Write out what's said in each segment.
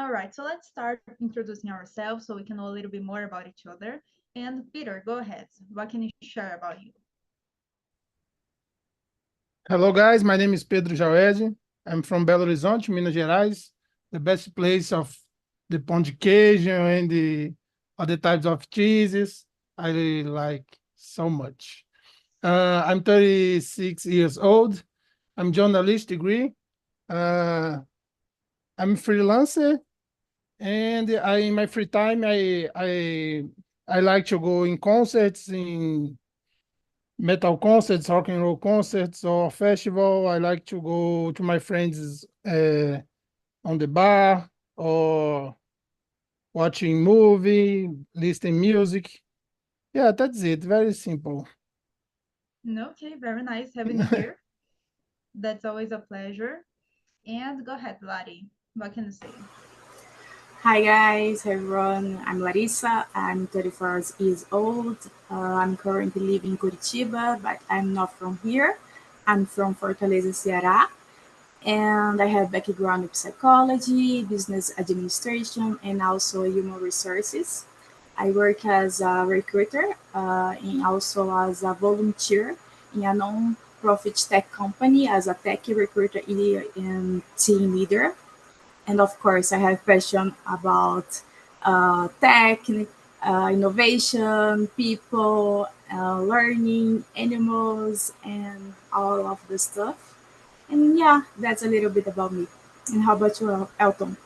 All right, so let's start introducing ourselves so we can know a little bit more about each other. And Peter, go ahead. What can you share about you? Hello, guys. My name is Pedro Jauede. I'm from Belo Horizonte, Minas Gerais, the best place of the pão de queijo and the other types of cheeses. I really like so much. I'm 36 years old. I'm journalist degree. Uh, I'm freelancer, and in my free time, I like to go in concerts, in metal concerts, rock and roll concerts, or festival. I like to go to my friends on the bar or watching movie, listening music. Yeah, that's it. Very simple. Okay, very nice having you here. That's always a pleasure. And go ahead, Lottie. What can you say? Hi guys, hi everyone. I'm Larissa. I'm 34 years old. I'm currently living in Curitiba, but I'm not from here. I'm from Fortaleza, Ceará, and I have background in psychology, business administration, and also human resources. I work as a recruiter and also as a volunteer in a non-profit tech company as a tech recruiter and team leader. And of course, I have passion about tech, innovation, people, learning, animals, and all of the stuff. And yeah, that's a little bit about me. And how about you, Elton?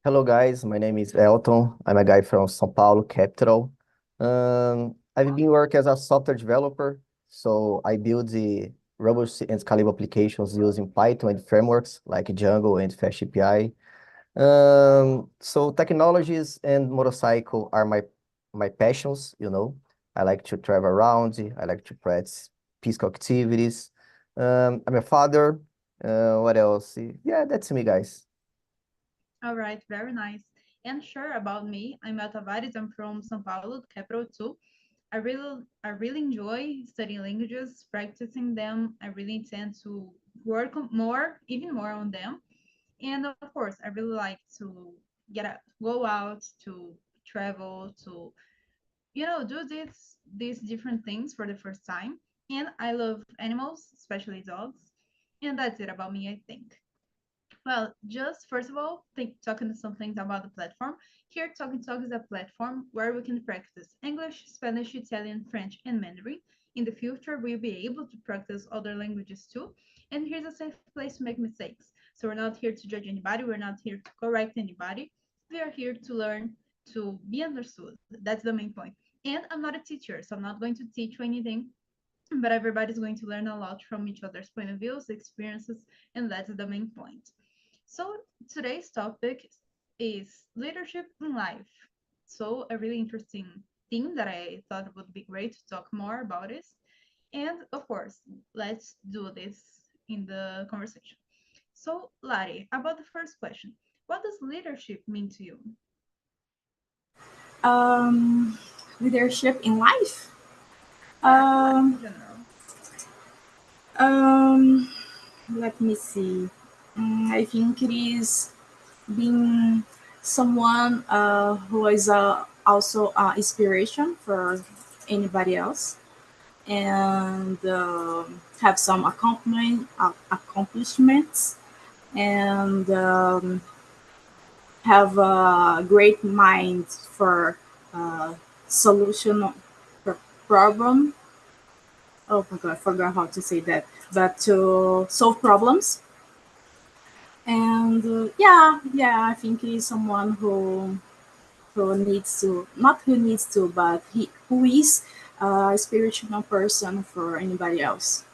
Hello guys, my name is Elton. I'm a guy from São Paulo, capital. I've been working as a software developer, so I build the robust and scalable applications using Python and frameworks like Django and FastAPI. So technologies and motorcycle are my passions, you know. I like to travel around, I like to practice physical activities. I'm a father. What else? Yeah, that's me, guys. All right, very nice. And sure about me, I'm Mel Tavares. I'm from São Paulo, the capital too. I really enjoy studying languages, practicing them. I really intend to work more, even more on them. And of course, I really like to go out, to travel, to do these different things for the first time. And I love animals, especially dogs. And that's it about me, I think. Well, just first of all, talking some things about the platform. Here, Talking Talk is a platform where we can practice English, Spanish, Italian, French, and Mandarin. In the future, we'll be able to practice other languages too. And here's a safe place to make mistakes. So we're not here to judge anybody. We're not here to correct anybody. We are here to learn to be understood. That's the main point. And I'm not a teacher, so I'm not going to teach you anything, but everybody's going to learn a lot from each other's point of views, experiences, and that's the main point. So today's topic is leadership in life. So a really interesting theme that I thought would be great to talk more about is. And of course, let's do this in the conversation. So, Lari, about the first question, what does leadership mean to you? Um, Leadership in life. Yeah, in life in Um, general. um, Let me see. I think it is being someone who is also inspiration for anybody else and have some accomplishments and have a great mind for uh, solution for problem. Oh my god, I forgot how to say that. But to solve problems. And yeah, I think he's someone who needs to, not who needs to, but he who is a spiritual person for anybody else.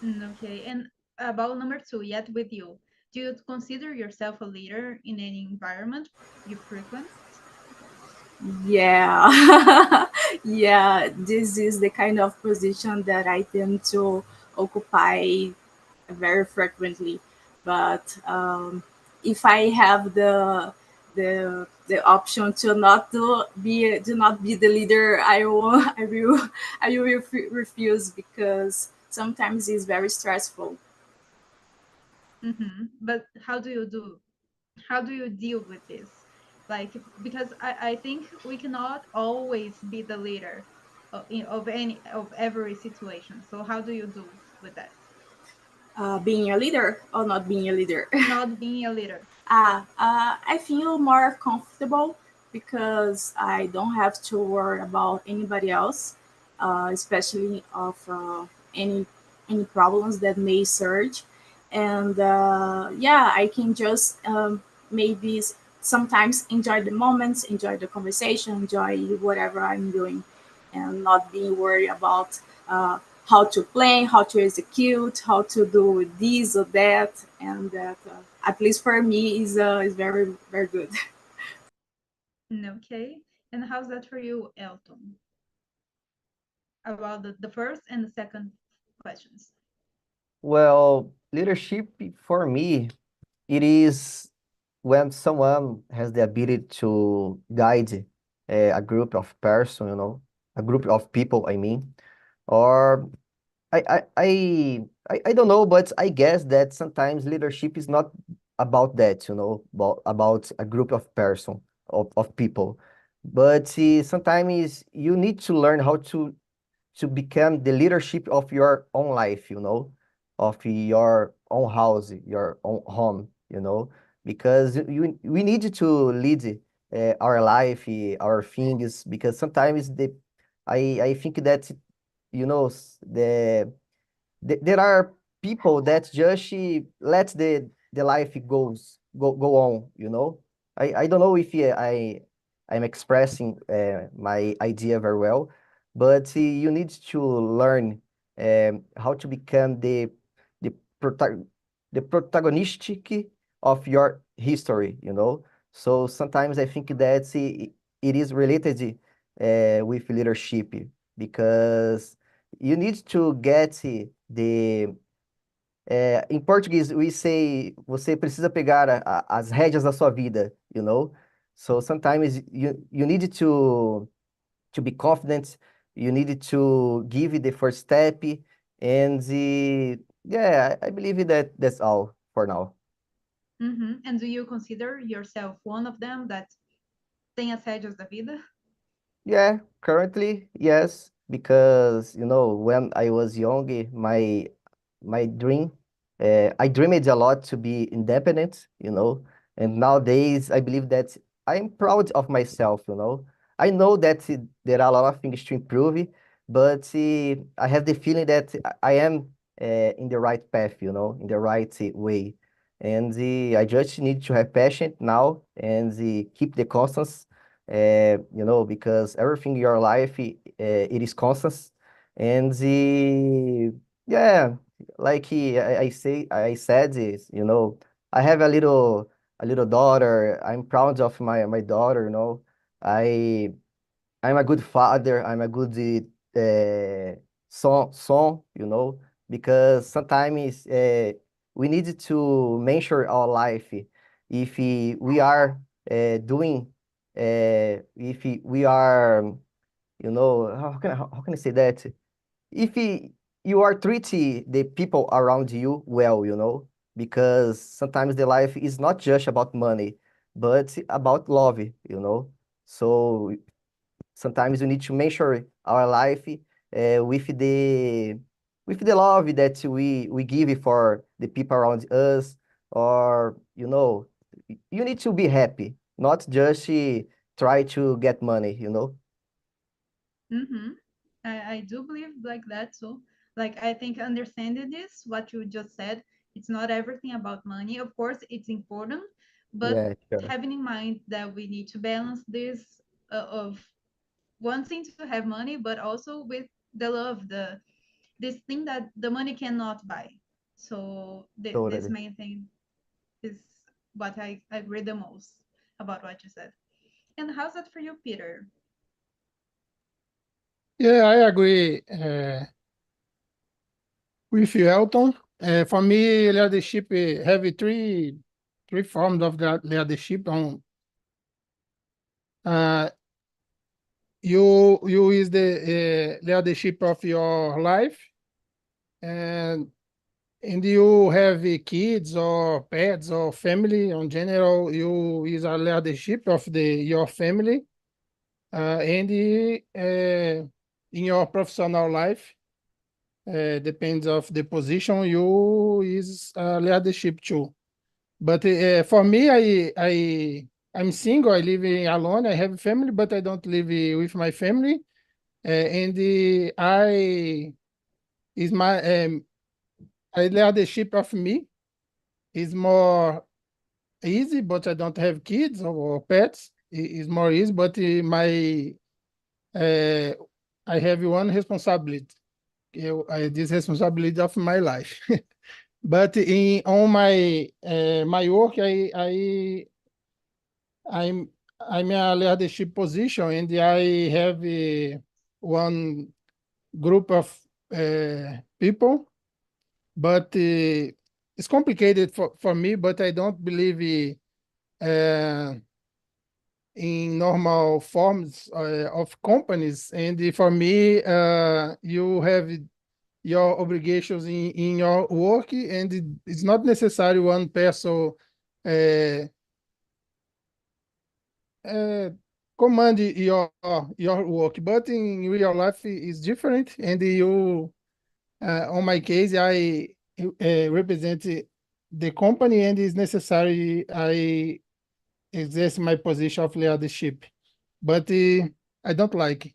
Okay, and about number two, yet with you, do you consider yourself a leader in any environment you frequent? Yeah, yeah, this is the kind of position that I tend to occupy very frequently. But if I have the option to not do not be the leader, I will I will refuse because sometimes it's very stressful. But how do you do? How do you deal with this? Like, because I think we cannot always be the leader of every situation. So how do you do with that? Being a leader or not being a leader? Not being a leader. I feel more comfortable because I don't have to worry about anybody else, especially of any any problems that may surge. And yeah, I can just maybe sometimes enjoy the moments, enjoy the conversation, enjoy whatever I'm doing, and not being worried about how to plan, how to execute, how to do this or that, and that at least for me is very very good. Okay. And how's that for you, Elton? About the first and the second questions. Well, leadership for me, it is when someone has the ability to guide a group of person, a group of people, I mean, or I don't know, but I guess that sometimes leadership is not about that, about a group of person of people, but sometimes you need to learn how to become the leadership of your own life, of your own house, your own home, because we need to lead our life, our things, because sometimes I think that there are people that just let the life go on, I don't know if I'm expressing my idea very well, but you need to learn how to become the prota the protagonistic of your history, so sometimes I think that it is related with leadership, because you need to get the. Em português, we say, você precisa pegar as rédeas da sua vida, So sometimes you need to be confident, you need to give the first step, and yeah, I believe that that's all for now. And do you consider yourself one of them that tem as rédeas da vida? Yeah, currently, yes, because when I was young, my dream, I dreamed a lot to be independent, and nowadays I believe that I'm proud of myself, I know that there are a lot of things to improve, but I have the feeling that I am in the right path, in the right way, and I just need to have passion now and keep the constance, because everything in your life, it is constant. And yeah, like I said is, I have a little daughter. I'm proud of my daughter, I I'm a good father. I'm a good son, because sometimes we need to measure our life if we are doing, if we are, how can I say that? If you are treating the people around you well, because sometimes the life is not just about money, but about love, So sometimes we need to measure our life with the love that we give for the people around us, or you need to be happy, not just try to get money, Mm-hmm. I do believe like that too. Like I think understanding this, what you just said, it's not everything about money. Of course, it's important, but Yeah, sure. having in mind that we need to balance this of wanting to have money, but also with the love, this thing that the money cannot buy. So this Totally. main thing is what I agree the most about what you said. And how's that for you, Peter? Yeah, I agree with you, Elton. For me, leadership have three forms of leadership. Uh, you is the leadership of your life, and and you have kids or pets or family in general, you is a leadership of your family, and in your professional life, depends of the position, you is leadership too. But for me, I'm single. I live alone. I have family, but I don't live with my family. And I is my I leadership of me is more easy, but I don't have kids or pets. It's more easy, but my uh, I have one responsibility. This responsibility of my life. But in on my work, I'm I'm a leadership position, and I have one group of people, but it's complicated for me. But I don't believe in normal forms of companies. And for me, you have your obligations in your work, and it's not necessary one person uh, uh, command your work, but in real life is different. And you, on my case, I represent the company, and it's necessary I exercise my position of leadership. But I don't like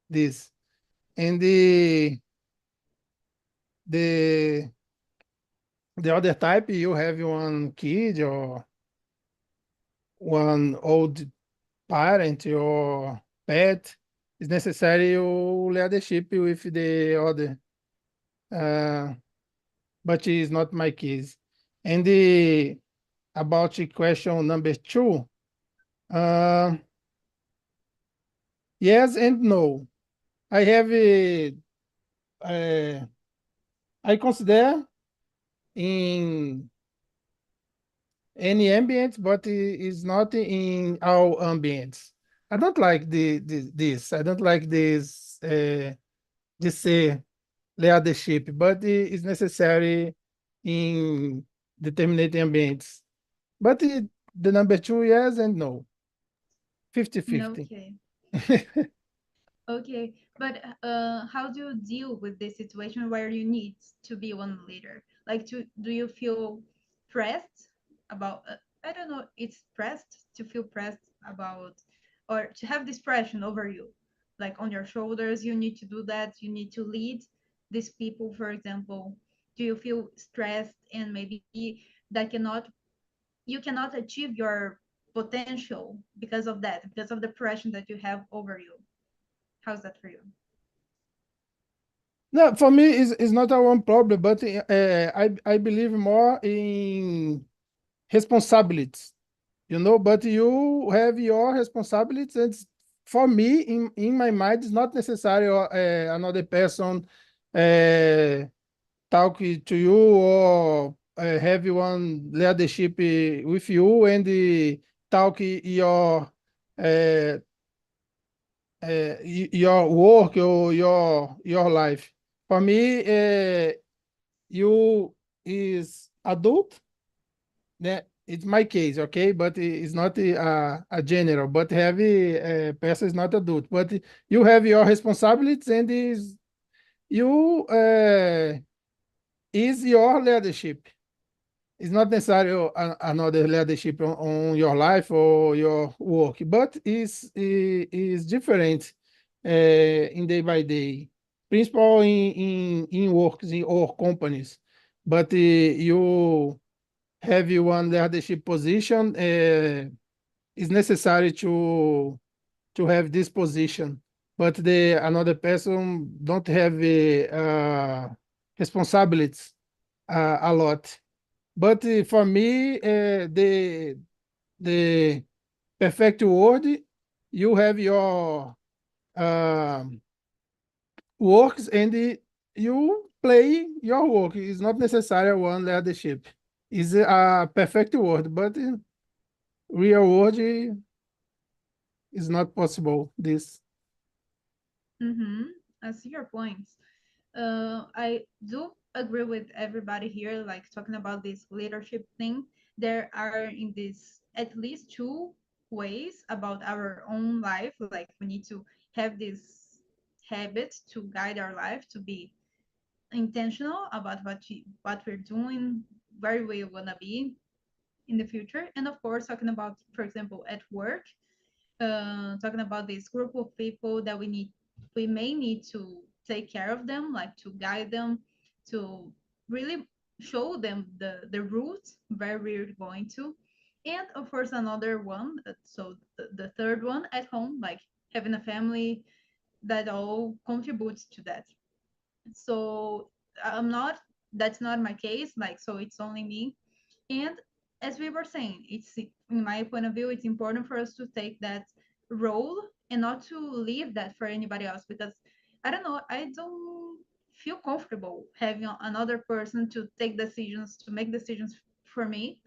this. And the the other type, you have one kid or one old parent or pet, it's necessary you leadership with the other. Uh, but it's not my case. And about the question number two, uh, yes and no. I have uh, I consider in any ambient, but it is not in all ambients. I don't like this. I don't like this leadership, but it is necessary in determinate ambients. But the number two, yes and no, 50-50. Okay. Okay, but how do you deal with this situation where you need to be one leader? Like, do you feel pressed about? I don't know. It's pressed to feel pressed about, or to have this pressure over you, like on your shoulders. You need to do that. You need to lead these people, for example. Do you feel stressed and maybe that you cannot achieve your potential because of that, because of the pressure that you have over you? How's that for you? No, for me, it's not a one problem, but I believe more in responsibilities, but you have your responsibilities. And for me, in my mind, it's not necessary another person uh, talk to you or have one leadership with you and talk uh, your work or your life. For me, you is adult. That it's my case, okay, but it's not a general. But heavy person is not adult. But you have your responsibilities, and you is your leadership. It's not necessarily another leadership on your life or your work, but is different in day by day, principally in works or companies. But you have one leadership position, it's necessary to have this position. But the another person don't have responsibilities a lot. But for me, the perfect word, you have your um works, and you play your work. It's not necessary one leadership. It's a perfect word, but real word is not possible. This. Mm-hmm. I see your points. I do agree with everybody here, like talking about this leadership thing. There are in this at least two ways about our own life. Like we need to have this habit to guide our life, to be intentional about what we're doing, where we wanna be in the future, and of course talking about, for example, at work, talking about this group of people that we may need to take care of them, like to guide them, to really show them the route where we're going to. And of course another one, so the third one, at home, like having a family that all contributes to that. So I'm not, that's not my case, like, so it's only me. And as we were saying, it's, in my point of view, it's important for us to take that role and not to leave that for anybody else, because I don't know, I don't feel comfortable having another person to take decisions, to make decisions for me.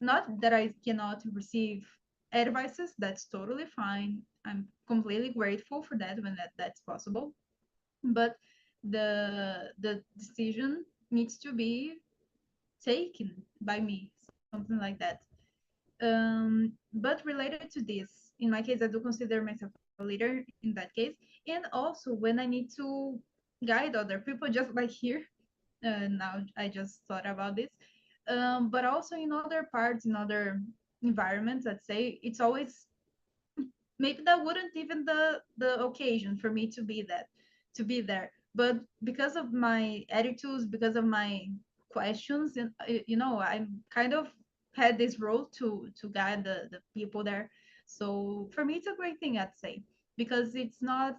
Not that I cannot receive advices, that's totally fine. I'm completely grateful for that when that's possible. But the decision needs to be taken by me, something like that. But related to this, in my case, I do consider myself a leader in that case. And also when I need to guide other people, just like here, now I just thought about this. But also in other parts, in other environments, let's say, it's always, maybe that wouldn't even the occasion for me to be that, to be there, but because of my attitudes, because of my questions, and I kind of had this role to guide the people there. So for me it's a great thing, I'd say, because it's not,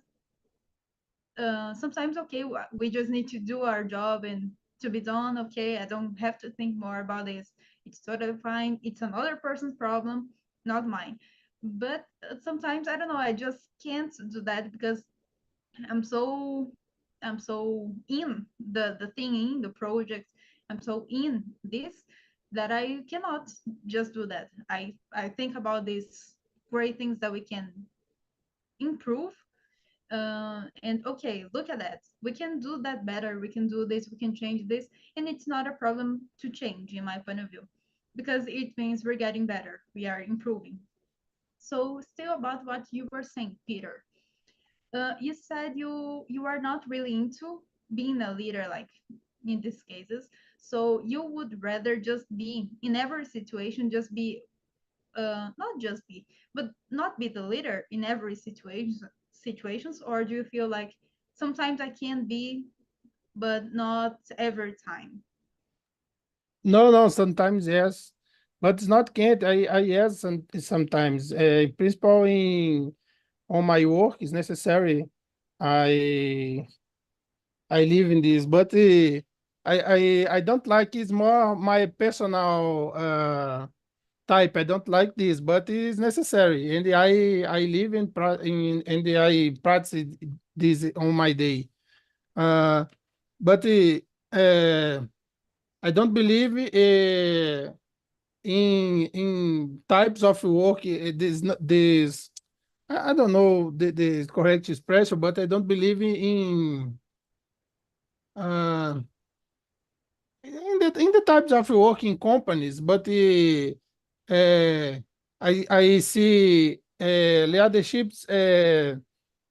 sometimes, okay, we just need to do our job and to be done. Okay, I don't have to think more about this. It's totally fine. It's another person's problem, not mine. But sometimes, I don't know, I just can't do that because i'm so I'm so in the thing, in the project. I'm so in this that I cannot just do that. I think about these great things that we can improve, and okay, look at that, we can do that better, we can do this, we can change this, and it's not a problem to change, in my point of view, because it means we're getting better, we are improving. So still about what you were saying, Peter, you said you are not really into being a leader, like in these cases, so you would rather just be in every situation, just be, not just be, but not be the leader in every situations, or do you feel like sometimes I can be, but not every time? No, no, sometimes yes, but it's not can't. I yes, sometimes. Principal in on my work is necessary. I I live in this, but I don't like. It's more my personal type. I don't like this, but it's necessary, and I live in and I practice this on my day. Uh, but I don't believe in types of work. This I don't know the correct expression, but I don't believe uh, in the types of work in companies. But I see leaderships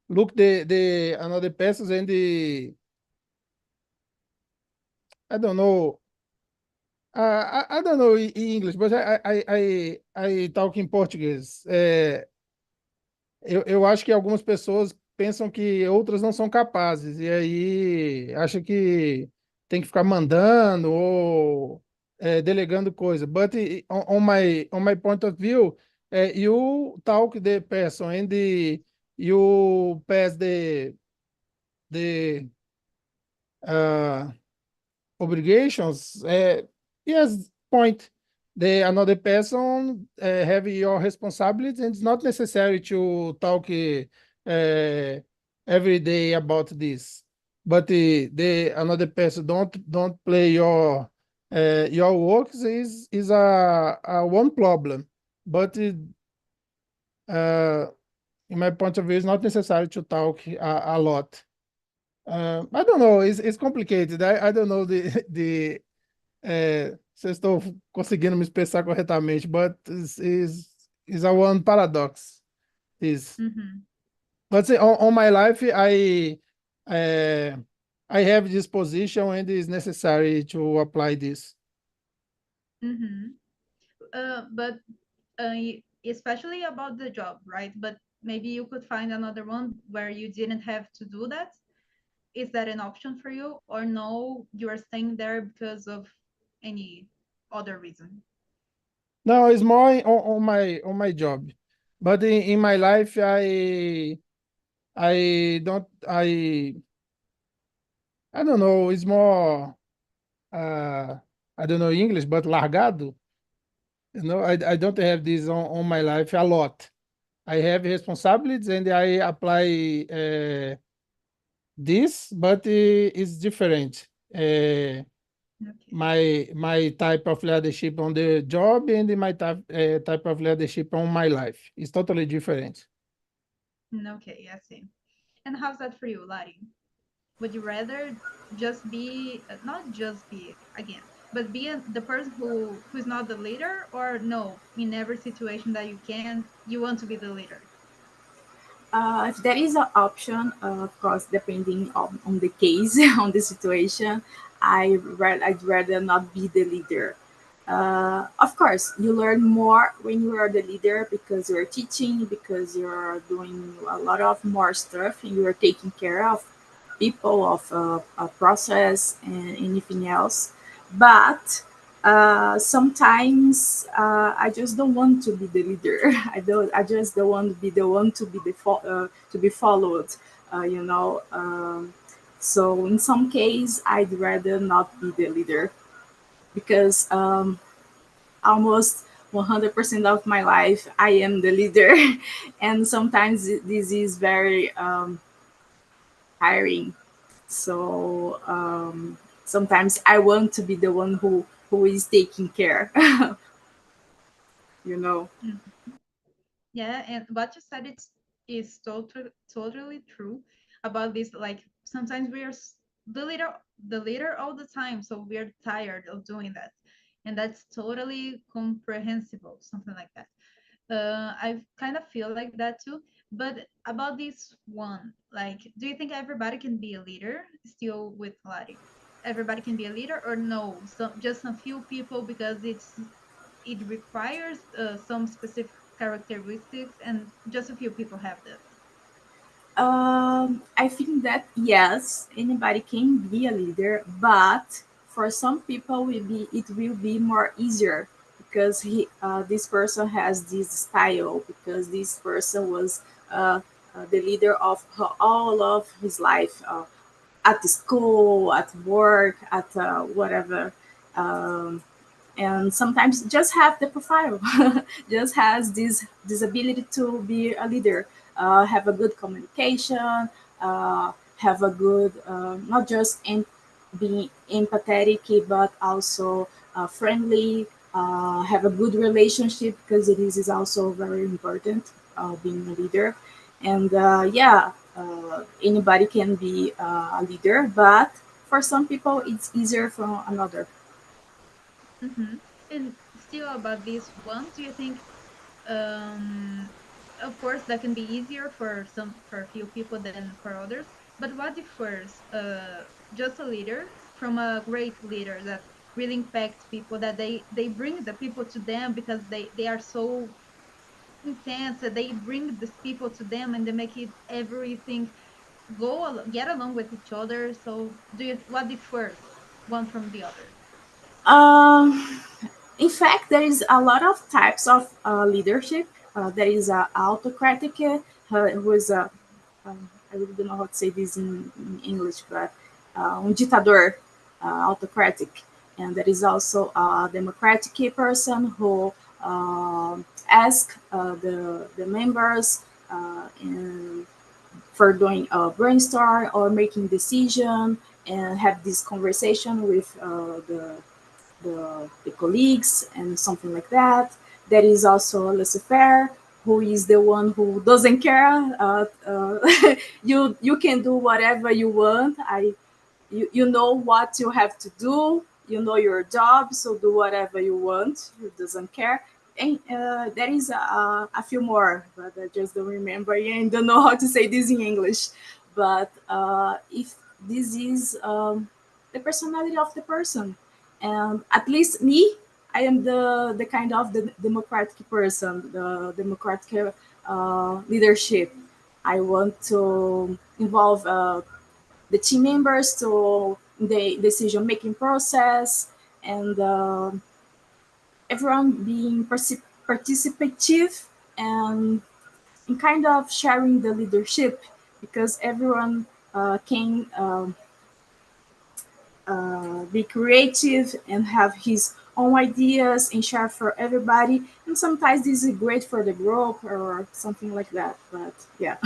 look the another persons and the I don't know. I don't know in English, but I talk em português. Eu acho que algumas pessoas pensam que outras não são capazes, e aí acha que tem que ficar mandando ou delegando coisa. But on my point of view, you talk the person and you pass the uh, obligations, yes, point. The another person have your responsibility, and it's not necessary to talk every day about this. But the another person don't play your works is a one problem. But uh, in my point of view, it's not necessary to talk a lot. I don't know, it's complicated. I don't know se eu estou conseguindo me expressar corretamente, but is a one paradox. Is Mm-hmm. But say on my life, uh, I have this position and it's necessary to apply this. Mm-hmm. But especially about the job, right? But maybe you could find another one where you didn't have to do that. Is that an option for you, or no, you are staying there because of any other reason? No, it's more on my job, but in my life, I don't I don't know. It's more I don't know English, but largado. I don't have this on my life a lot. I have responsibilities and I apply this, but it's different. Okay. My type of leadership on the job and my type of leadership on my life is totally different. Okay, I see. And how's that for you, Lari? Would you rather just be not just be again, but be the person who is not the leader, or no, in every situation that you can, you want to be the leader? If there is an option, of course, depending on the case, on the situation, I'd rather not be the leader. Of course, you learn more when you are the leader because you're teaching, because you're doing a lot of more stuff, and you are taking care of people, of a process, and anything else. But sometimes I just don't want to be the leader. I just don't want to be the one to be to be followed. You know. So in some case, I'd rather not be the leader because almost 100% of my life I am the leader, and sometimes this is very tiring. So sometimes I want to be the one who is taking care. you know. Mm. Yeah, and what you said is totally true about this. Like sometimes we are the leader all the time, so we're tired of doing that, and that's totally comprehensible. Something like that. I kind of feel like that too. But about this one, like, do you think everybody can be a leader? Still with Lari, everybody can be a leader, or no? Just a few people because it requires some specific characteristics, and just a few people have that. I think that yes, anybody can be a leader, but for some people, it will be more easier because this person has this style because this person was the leader of all of his life at the school, at work, at whatever. Um, and sometimes just have the profile just has this ability to be a leader, have a good communication, have a good not just being empathetic but also friendly, have a good relationship because is also very important, being a leader. And yeah, anybody can be a leader, but for some people it's easier from another. Hmm. And still about this one, do you think, um, of course, that can be easier for a few people than for others, but what differs just a leader from a great leader that really impacts people, that they bring the people to them because they are so intense, that they bring these people to them and they make it everything get along with each other. So do you what differs one from the other? Um, in fact, there is a lot of types of leadership. There is autocratic, who is I really don't know how to say this in English, but ditador, autocratic. And there is also a democratic person who ask the members and for doing a brainstorm or making decision and have this conversation with the colleagues and something like that. There is also laissez-faire, who is the one who doesn't care. You can do whatever you want. You know what you have to do. You know your job, so do whatever you want. Who doesn't care. And there is a few more, but I just don't remember and don't know how to say this in English. But if this is the personality of the person, and at least me, I am the kind of the democratic person, the democratic leadership. I want to involve the team members to the decision making process, and everyone being participative, and kind of sharing the leadership, because everyone can be creative and have his own ideas and share for everybody. And sometimes this is great for the group or something like that. But yeah,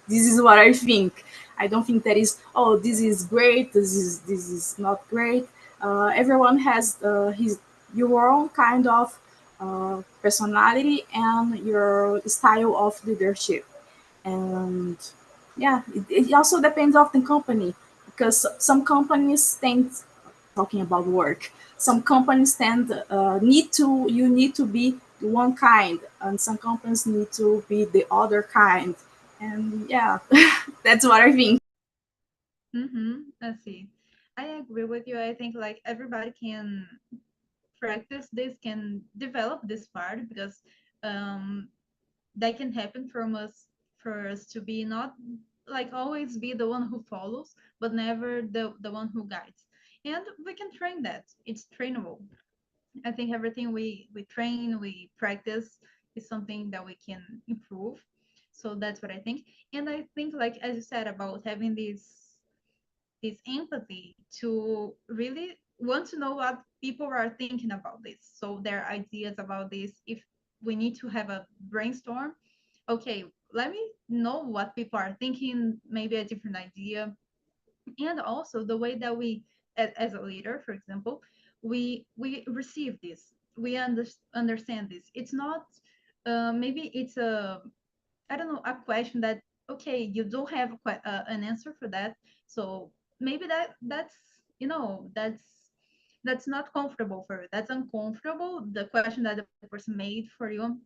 this is what I think. I don't think that is, oh, this is great, this is not great. Everyone has his your own kind of personality and your style of leadership. And yeah, it also depends of the company, because some companies tend, talking about work, some companies tend need to, you need to be one kind, and some companies need to be the other kind. And yeah, that's what I think. Mm-hmm. I see. I agree with you. I think like everybody can practice this, can develop this part because um, that can happen from us for us to be not like always be the one who follows, but never the one who guides. And we can train that. It's trainable. I think everything we train, we practice is something that we can improve. So that's what I think. And I think like as you said about having this empathy to really want to know what people are thinking about this. So their ideas about this. If we need to have a brainstorm, okay, let me know what people are thinking, maybe a different idea. And also the way that we as a leader, for example, we receive this, we understand this. It's not maybe it's a, I don't know, a question that okay, you don't have an answer for that. So maybe that's that's not comfortable for you. That's uncomfortable. The question that the person made for you,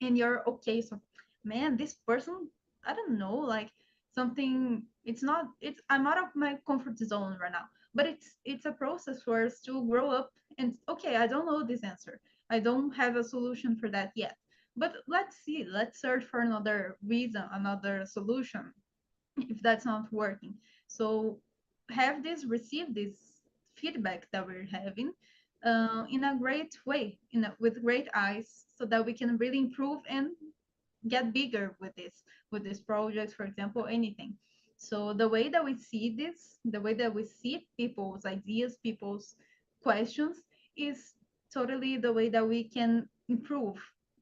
and you're okay. So, man, this person, I don't know, like something. It's not. It's I'm out of my comfort zone right now. But it's a process for us to grow up. And okay, I don't know this answer. I don't have a solution for that yet, but let's see, let's search for another reason, another solution if that's not working. So have this, receive this feedback that we're having in a great way, with great eyes, so that we can really improve and get bigger with this project, for example, anything. So the way that we see this, the way that we see people's ideas, people's questions, is totally the way that we can improve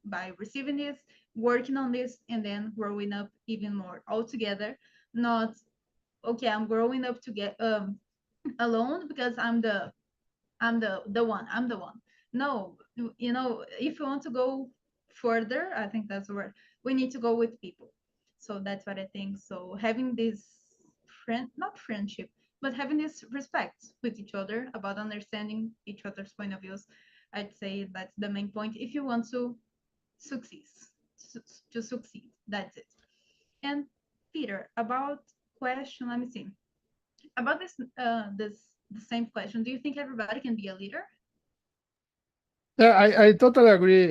by receiving this, working on this, and then growing up even more altogether. Not okay, I'm growing up to get alone because I'm the one. No, if you want to go further, I think that's where we need to go with people. So that's what I think. So having this not friendship, but having this respect with each other about understanding each other's point of views, I'd say that's the main point. If you want to succeed, to succeed, that's it. And Peter, about question, let me see. About this the same question. Do you think everybody can be a leader? Yeah, I totally agree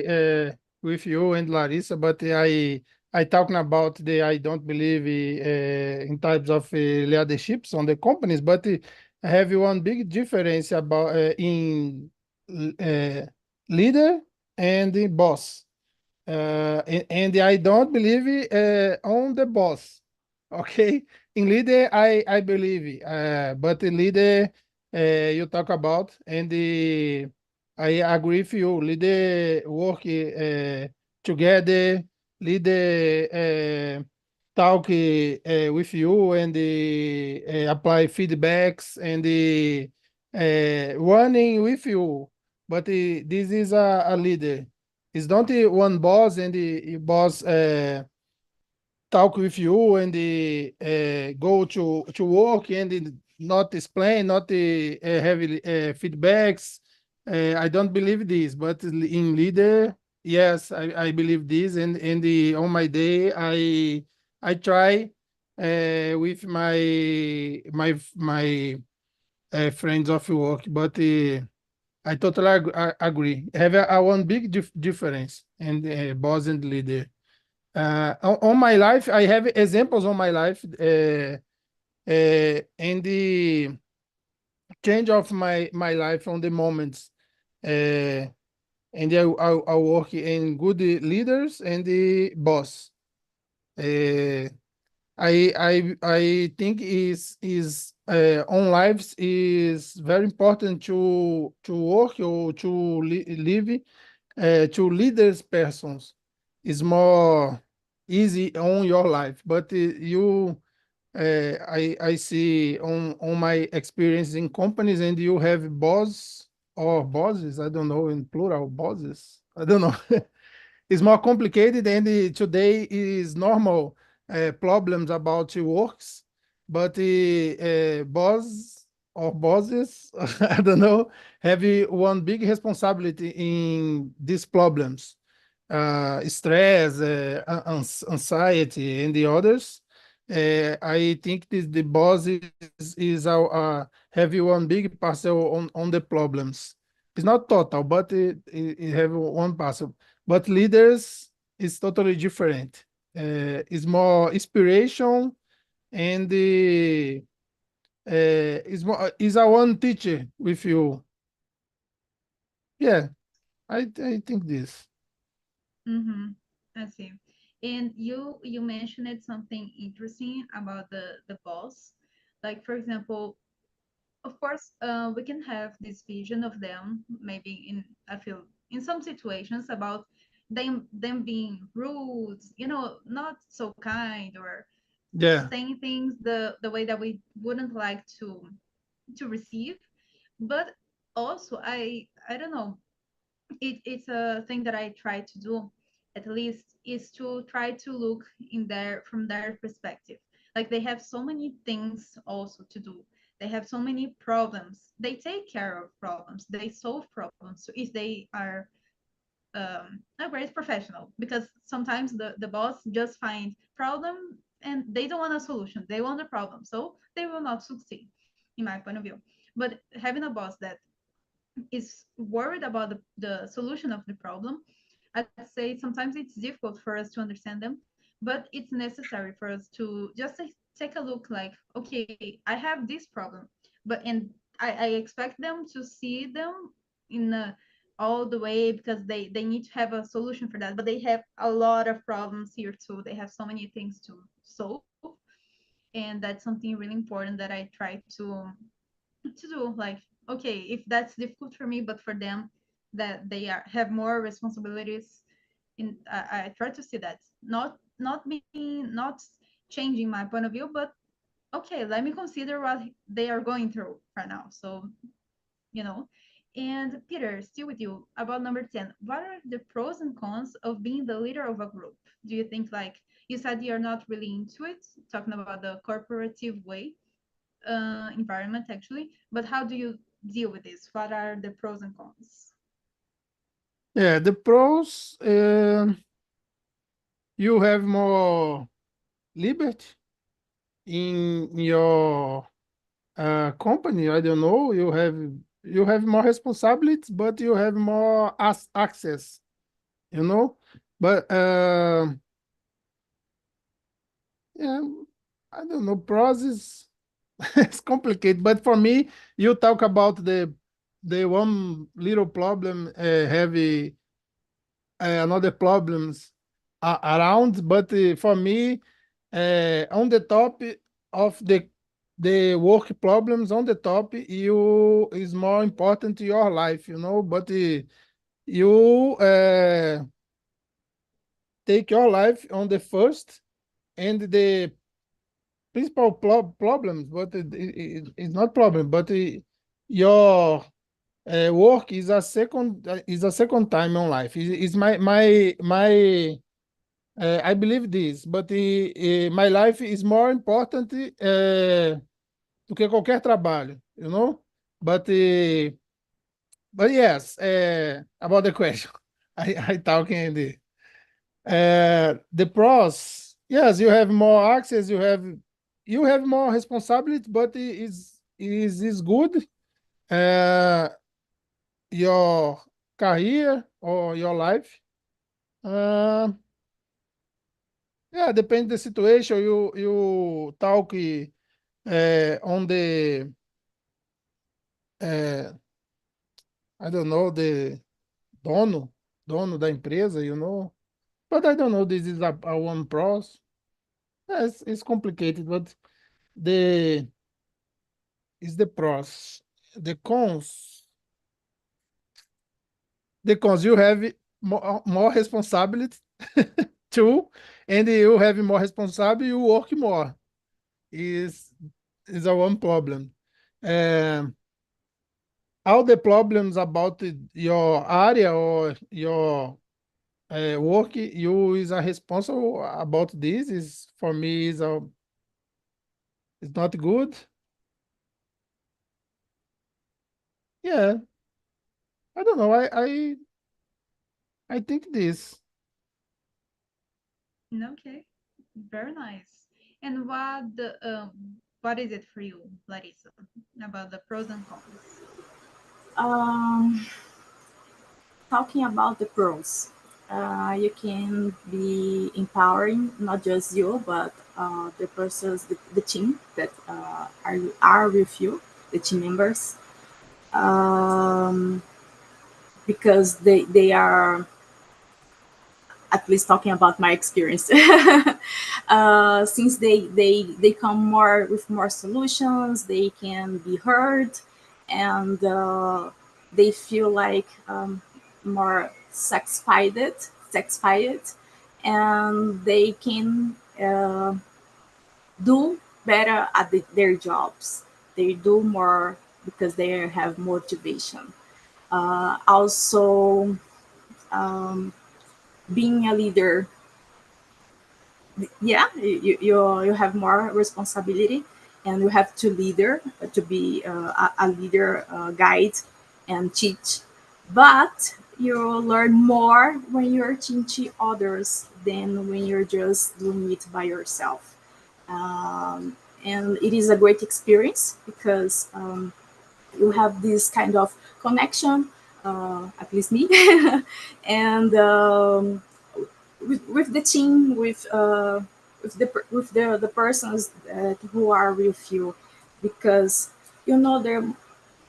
with you and Larissa, but I talking about the I don't believe in types of leaderships on the companies, but I have one big difference about in uh, leader and the boss. And I don't believe on the boss. Okay, in leader I believe, but the leader you talk about, and I agree with you. Leader work together. Leader talk with you and apply feedbacks and running with you. But this is a leader. It's not the one boss and the boss talk with you and the go to work and not explain, not have feedbacks. I don't believe this, but in leader, yes, I believe this. And on my day, I try with my friends of work, but I totally agree. Have a one big difference in boss and leader. On my life, I have examples on my life, and the change of my life on the moments, uh, and I work in good leaders and the boss. Uh, I think is on lives is very important to work or to live to leaders persons is more easy on your life, but you I see on my experience in companies, and you have boss or bosses, I don't know, in plural, bosses, I don't know. It's more complicated, and today is normal problems about works, but boss or bosses, I don't know, have one big responsibility in these problems, stress, anxiety, and the others. I think the boss is have one big parcel on the problems. It's not total, but it have one parcel. But leaders is totally different. It's more inspiration, and the is a one teacher with you. Yeah, I think this. Mm-hmm. I see. And you mentioned something interesting about the boss. Like for example, of course, we can have this vision of them, maybe in I feel in some situations about them being rude, not so kind, or Yeah, saying things the way that we wouldn't like to receive. But also, I don't know, it's a thing that I try to do, at least, is to try to look in their from their perspective. Like they have so many things also to do. They have so many problems. They take care of problems. They solve problems. So if they are a great professional, because sometimes the boss just find problem and they don't want a solution. They want a problem. So they will not succeed, in my point of view. But having a boss that is worried about the solution of the problem, I'd say sometimes it's difficult for us to understand them, but it's necessary for us to just take a look like, okay, I have this problem, but I expect them to see them in all the way because they need to have a solution for that, but they have a lot of problems here too. They have so many things to solve, and that's something really important that I try to do. Like, okay, if that's difficult for me, but for them that they have more responsibilities, I try to see that, not being, not changing my point of view, but okay, let me consider what they are going through right now. So, you know. And Peter, still with you about number 10. What are the pros and cons of being the leader of a group? Do you think, like you said, you're not really into it, talking about the corporative way, environment actually, but how do you deal with this? What are the pros and cons? yeah. The pros, you have more liberty in your company. I don't know. You have more responsibilities, but you have more access. You know, but yeah, I don't know. Pros is it's complicated, but for me, you talk about the one little problem, heavy another problems around, but for me, on the top of the work problems on the top, you is more important to your life, but you take your life on the first, and the principal problems, but it's not problem, but your work is a second time on life. Is my I believe this, but my life is more important do que qualquer trabalho, you know? But yes, about the question, I talking the pros. Yes, you have more access, you have more responsibility, but it is good. Uh, your career or your life. Uh, yeah, depende the situation. You talk on the uh, I don't know the dono da empresa, you know. But I don't know. This is a one pros. Yes, it's complicated, but the is the pros. The cons. The cons you have more responsibility too, and you have more responsibility. You work more. Is a one problem. Um, all the problems about your area or your work, you is a responsible about this. Is for me is not good. Yeah, I don't know. I think this. Okay, very nice. And what is it for you, Larissa, about the pros and cons? Um, Talking about the pros, you can be empowering not just you, but the persons, the team that are with you, the team members, um, because they are, at least talking about my experience, since they come more with more solutions, they can be heard, and they feel like more satisfied, and they can do better at their jobs. They do more because they have motivation. Also, um, being a leader, yeah, you have more responsibility, and you have to leader to be a leader, guide and teach, but you learn more when you're teaching others than when you're just doing it by yourself. And it is a great experience because you have this kind of connection, at least me, and with the team, with the persons who are with you, because you know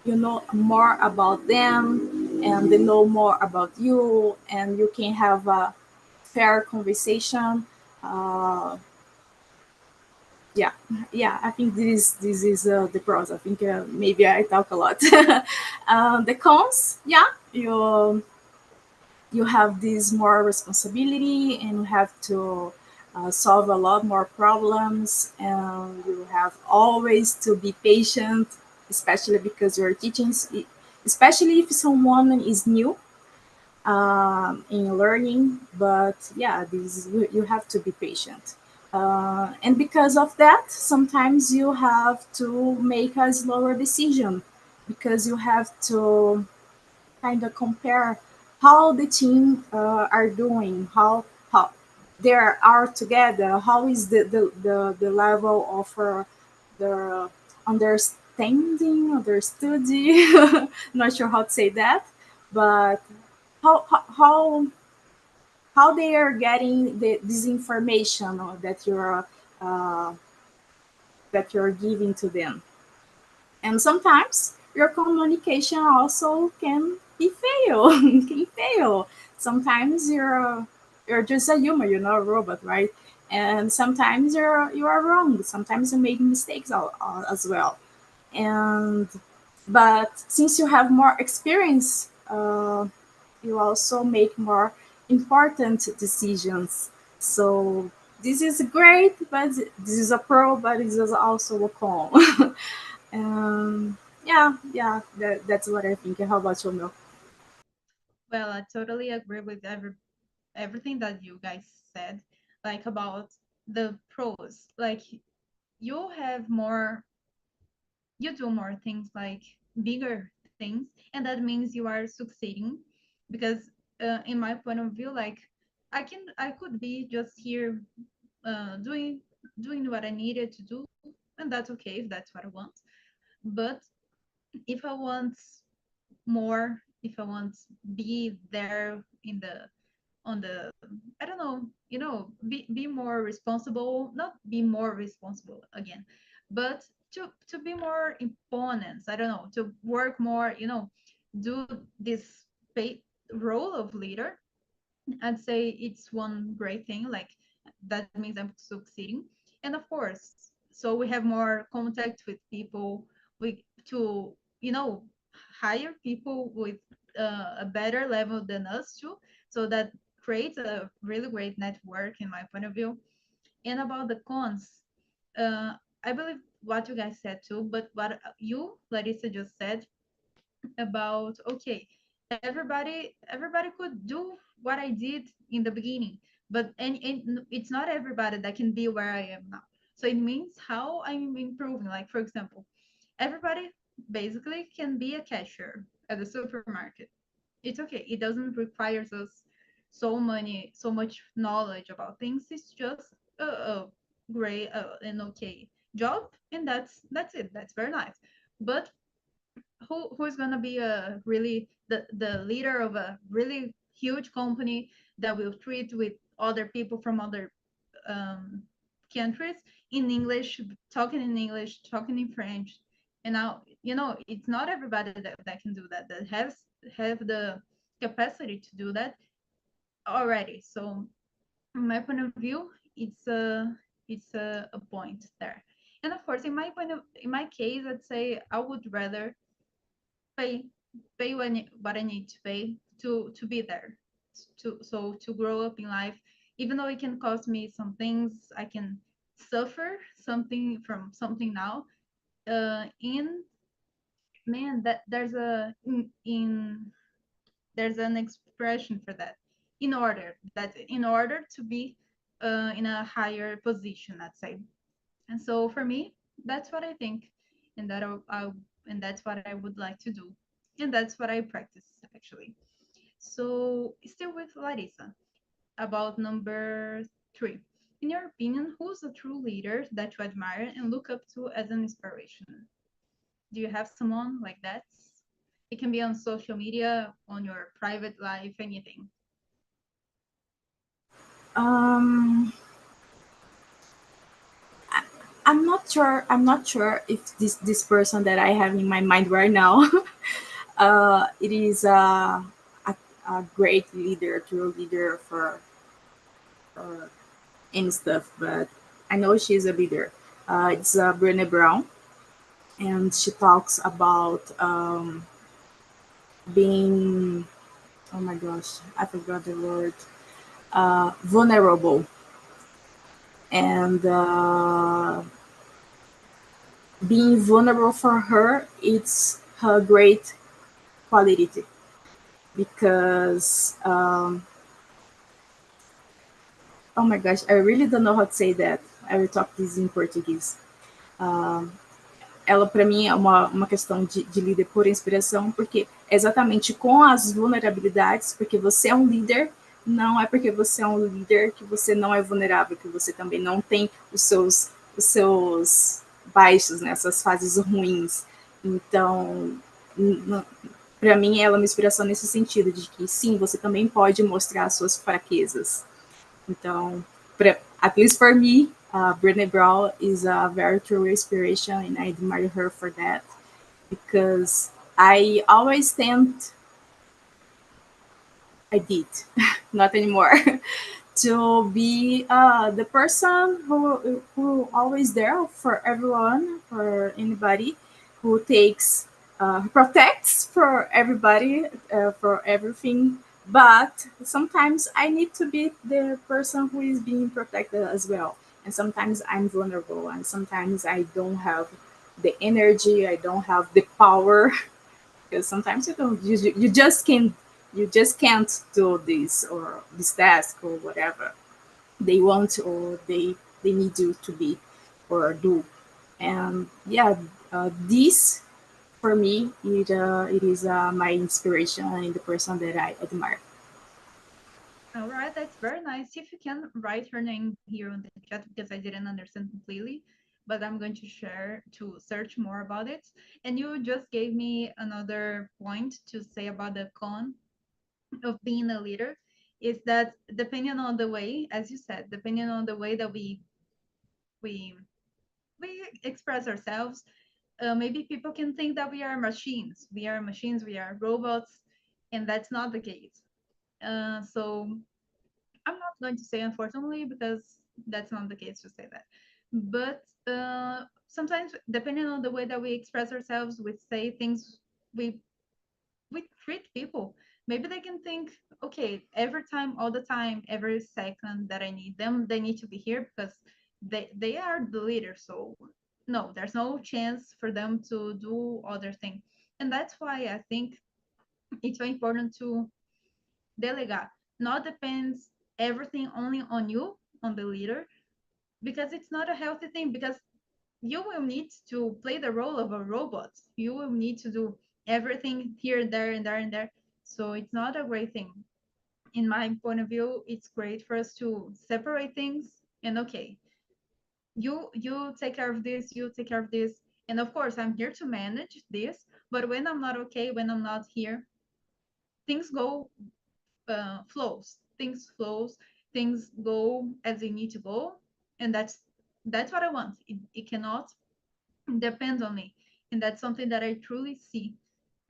you know more about them, and they know more about you, and you can have a fair conversation. Uh, yeah, yeah. I think this is the pros. I think maybe I talk a lot. The cons, yeah, you have this more responsibility, and you have to solve a lot more problems, and you have always to be patient, especially because you're teaching, especially if someone is new in learning. But yeah, you have to be patient, and because of that, sometimes you have to make a slower decision, because you have to kind of compare how the team are doing, how they are together, how is the level of the understudy, not sure how to say that, but how how how, how they are getting this information uh, that you're giving to them. And sometimes your communication also can be fail, can fail. Sometimes you're just a human, you're not a robot, right? And sometimes you are wrong. Sometimes you make mistakes as well. And but since you have more experience, you also make more important decisions. So this is great, but this is a pro, but this is also a con. um, Yeah, that's what I think. How about you, Mel? Well, I totally agree with everything that you guys said, like about the pros. Like you have more, you do more things, like bigger things, and that means you are succeeding. Because in my point of view, like I could be just here doing what I needed to do, and that's okay if that's what I want. But if I want more, if I want be there in the on the, I don't know, be more responsible, not be more responsible again, but to be more imponents, I don't know, to work more, do this pay, role of leader. I'd say it's one great thing. Like that means I'm succeeding, and of course, so we have more contact with people. We to hire people with a better level than us too. So that creates a really great network, in my point of view. And about the cons, uh, I believe what you guys said too, but what you, Larissa, just said about, okay, everybody could do what I did in the beginning, but and it's not everybody that can be where I am now. So it means how I'm improving. Like for example, everybody basically can be a cashier at the supermarket. It's okay, it doesn't require us so much knowledge about things. It's just a great and okay job, and that's it. That's very nice. But who's gonna be a really the leader of a really huge company that will treat with other people from other um, countries in English, talking in French, and now it's not everybody that can do that, that have the capacity to do that already. So from my point of view, it's a point there. And of course, in my case, I'd say I would rather pay pay what I need to pay to be there, to grow up in life, even though it can cost me some things. I can suffer something from something now. In man, that there's an expression for that. In order to be in a higher position, let's say. And so for me, that's what I think, and and that's what I would like to do, and that's what I practice actually. So still with Larissa, about number 3. In your opinion, who's a true leader that you admire and look up to as an inspiration? Do you have someone like that? It can be on social media, on your private life, anything. Um, I'm not sure. I'm not sure if this person that I have in my mind right now, it is a great leader, true leader for any stuff. But I know she's a leader. It's Brené Brown, and she talks about being. Oh my gosh, I forgot the word. Vulnerable, and being vulnerable for her, it's her great quality because oh my gosh, I really don't know how to say that. I will talk this in Portuguese. Ela, para mim, é uma questão de líder por inspiração, porque é exatamente com as vulnerabilidades, porque você é um líder, não é porque você é um líder que você não é vulnerável, que você também não tem os seus baixos, né, essas fases ruins. Então, para mim, ela é uma inspiração nesse sentido, de que sim, você também pode mostrar as suas fraquezas. Então, at least for me, Brené Brown is a very true inspiration, and I admire her for that because I always tend, I did, not anymore, to be the person who always there for everyone, for anybody, who takes, who protects for everybody, for everything. But sometimes I need to be the person who is being protected as well. And sometimes I'm vulnerable, and sometimes I don't have the energy, I don't have the power because sometimes you just can't do this or this task or whatever they want or they need you to be or do. And yeah, this for me it is my inspiration and the person that I admire. All right, that's very nice. If you can write her name here on the chat because I didn't understand completely, but I'm going to share to search more about it. And you just gave me another point to say about the con of being a leader is that depending on the way, as you said, depending on the way that we we express ourselves, maybe people can think that we are machines. We are machines. We are robots, and that's not the case. So I'm not going to say unfortunately because that's not the case to say that. But sometimes, depending on the way that we express ourselves, we say things, we we treat people. Maybe they can think, okay, every time, all the time, every second that I need them, they need to be here because they are the leader. So no, there's no chance for them to do other things. And that's why I think it's so important to delegate. Not depends everything only on you, on the leader, because it's not a healthy thing. Because you will need to play the role of a robot. You will need to do everything here, there, and there, and there. So it's not a great thing. In my point of view, it's great for us to separate things and okay, you take care of this, you take care of this. And of course, I'm here to manage this, but when I'm not okay, when I'm not here, things go flows, things go as they need to go, and that's what I want. It cannot depend on me, and that's something that I truly see.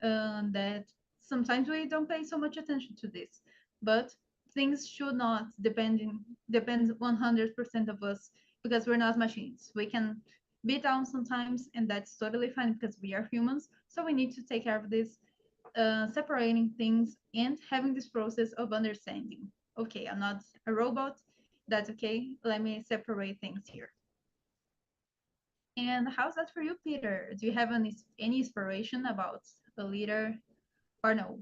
That sometimes we don't pay so much attention to this, but things should not depend 100% of us because we're not machines. We can be down sometimes, and that's totally fine because we are humans. So we need to take care of this, separating things and having this process of understanding. Okay, I'm not a robot. That's okay. Let me separate things here. And how's that for you, Peter? Do you have any inspiration about a leader or no?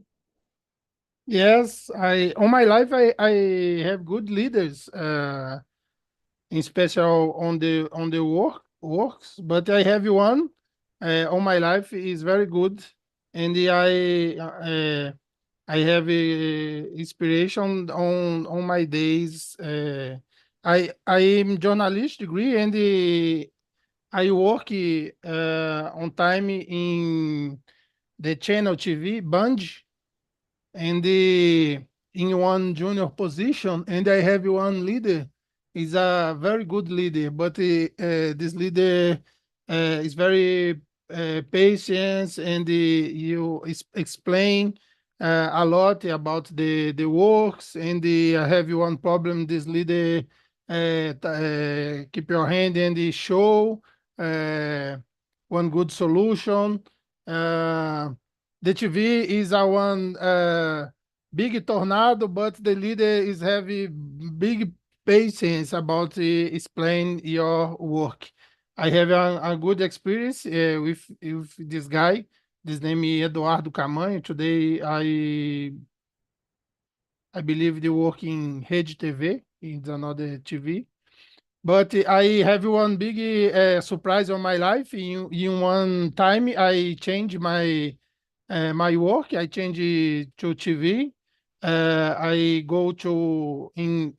Yes, I on my life I have good leaders, in special on the works, but I have one on my life is very good, and I have inspiration on my days. I am journalist degree and I work on time in the channel TV Band and in one junior position, and I have one leader. Is a very good leader, but this leader is very patient, and you explain a lot about the works. And I have one problem. This leader keep your hand and show uh, one good solution. Uh, the TV is a one big tornado, but the leader is having big patience about explain your work. I have a good experience with this guy. This name is Eduardo Camanho. Today, I believe they work in Rede TV, in another TV. But I have one big surprise on my life. In one time, I changed my work. I change it to TV. I go to in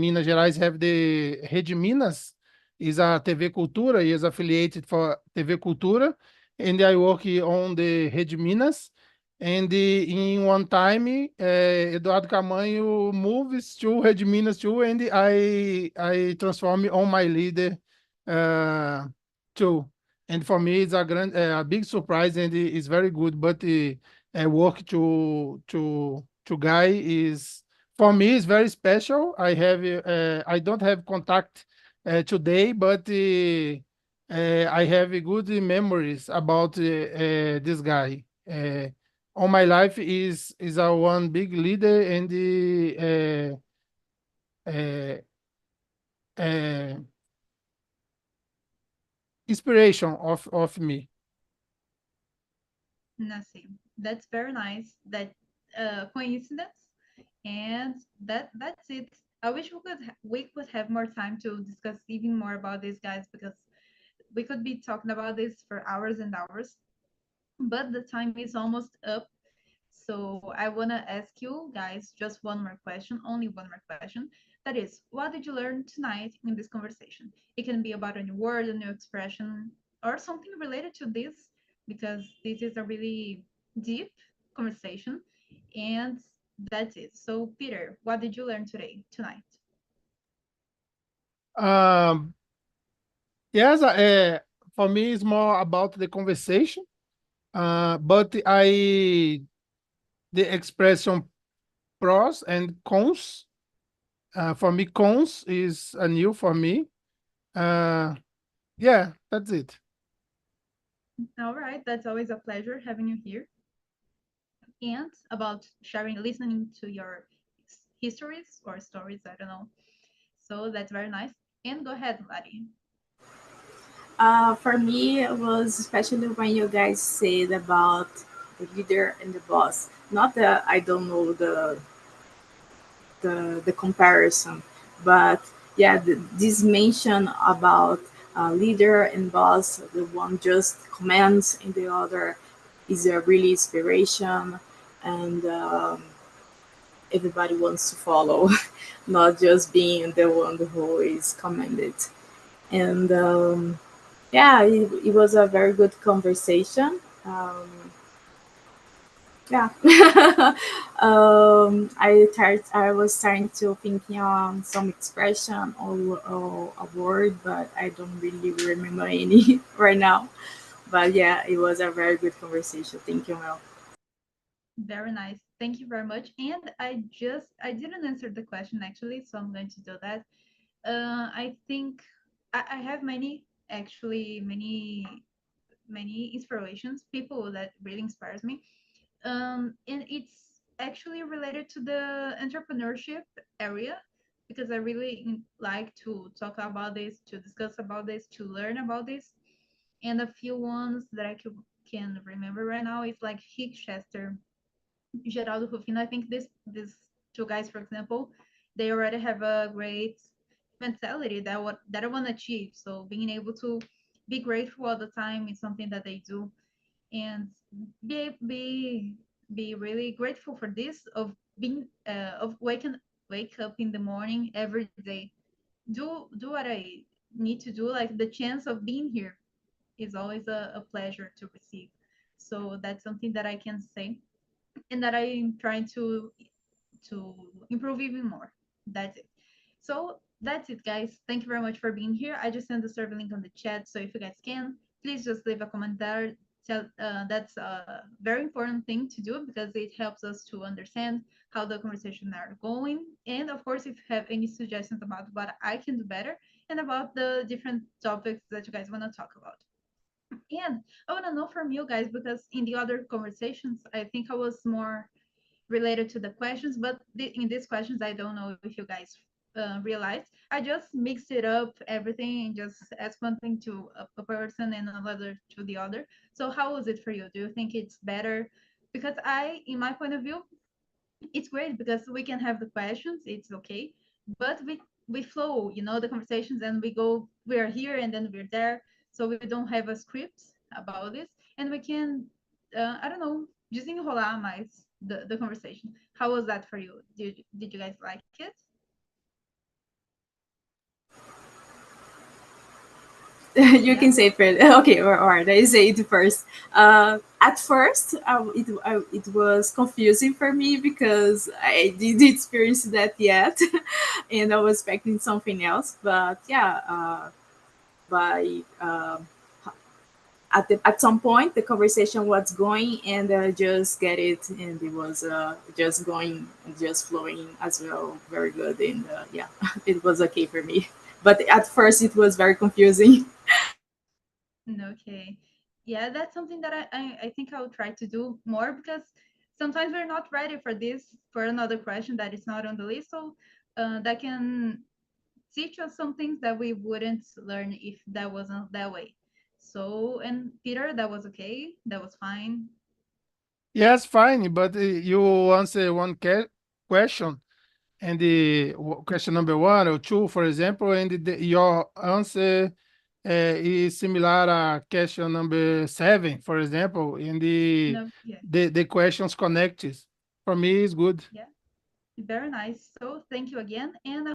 Minas Gerais have the Rede Minas, is a TV Cultura, is affiliated for TV Cultura, and I work on the Rede Minas. And in one time, Eduardo Camanho moves to Rede Minas too, and I transform on my leader uh, too. And for me, it's a big surprise, and it's very good. But work to guy is for me is very special. I don't have contact today, but I have good memories about this guy. All my life is a one big leader, and uh, uh, inspiration of me. Nothing. That's very nice. That coincidence, and that's it. I wish we could have more time to discuss even more about these guys because we could be talking about this for hours and hours. But the time is almost up. So I want to ask you guys just one more question, only one more question. That is, what did you learn tonight in this conversation? It can be about a new word, a new expression, or something related to this, because this is a really deep conversation. And that's it. So, Peter, what did you learn tonight? Um, yes, for me, it's more about the conversation. But the expression pros and cons. For me, cons is a new for me. Uh, yeah, that's it. All right, that's always a pleasure having you here. And about sharing, listening to your histories or stories, I don't know. So that's very nice. And go ahead, Lari. For me, it was especially when you guys said about the leader and the boss. Not that I don't know the comparison, but yeah, this mention about leader and boss, the one just commands and the other is a really inspiration, and everybody wants to follow, not just being the one who is commanded. And yeah, it was a very good conversation. Yeah. I was trying to thinking on some expression or a word, but I don't really remember any right now. But yeah, it was a very good conversation. Thank you, Mel. Very nice. Thank you very much. And I didn't answer the question actually, so I'm going to do that. I think I have many inspirations, people that really inspires me. And it's actually related to the entrepreneurship area because I really like to talk about this, to discuss about this, to learn about this. And a few ones that can remember right now is like Rick Chester, Geraldo Rufino. I think these two guys, for example, they already have a great mentality that I want to achieve. So being able to be grateful all the time is something that they do, and be be be really grateful for this of being of wake up in the morning every day, do what I need to do. Like the chance of being here is always a pleasure to receive. So that's something that I can say and that I'm trying to improve even more. That's it. So that's it, guys. Thank you very much for being here. I just sent the survey link on the chat, so if you guys can, please just leave a comment there. That's a very important thing to do because it helps us to understand how the conversation are going. And of course, if you have any suggestions about what I can do better and about the different topics that you guys want to talk about. And I want to know from you guys because in the other conversations, I think I was more related to the questions, but in these questions, I don't know if you guys realized. I just mixed it up, everything, and just ask one thing to a person and another to the other. So how was it for you? Do you think it's better? Because in my point of view, it's great because we can have the questions, it's okay, but we flow, the conversations, and we are here and then we're there, so we don't have a script about this, and we can I don't know, desenrolar mais the conversation. How was that for you? Did you guys like it? You Yeah. can say first. Okay, all right. I say it first. At first, it was confusing for me because I didn't experience that yet, and I was expecting something else. But yeah, by at some point the conversation was going, and just get it, and it was just going, just flowing as well, very good, and yeah, it was okay for me. But at first, it was very confusing. Okay. Yeah, that's something that I think I'll try to do more because sometimes we're not ready for this, for another question that is not on the list. So that can teach us some things that we wouldn't learn if that wasn't that way. So, and Peter, that was okay. That was fine. Yes, fine, but you answer one question, and the question number one or two, for example, and your answer is similar to question number seven, for example, and No, yeah, the questions connected. For me, is good. yeah, very nice. So, thank you again, and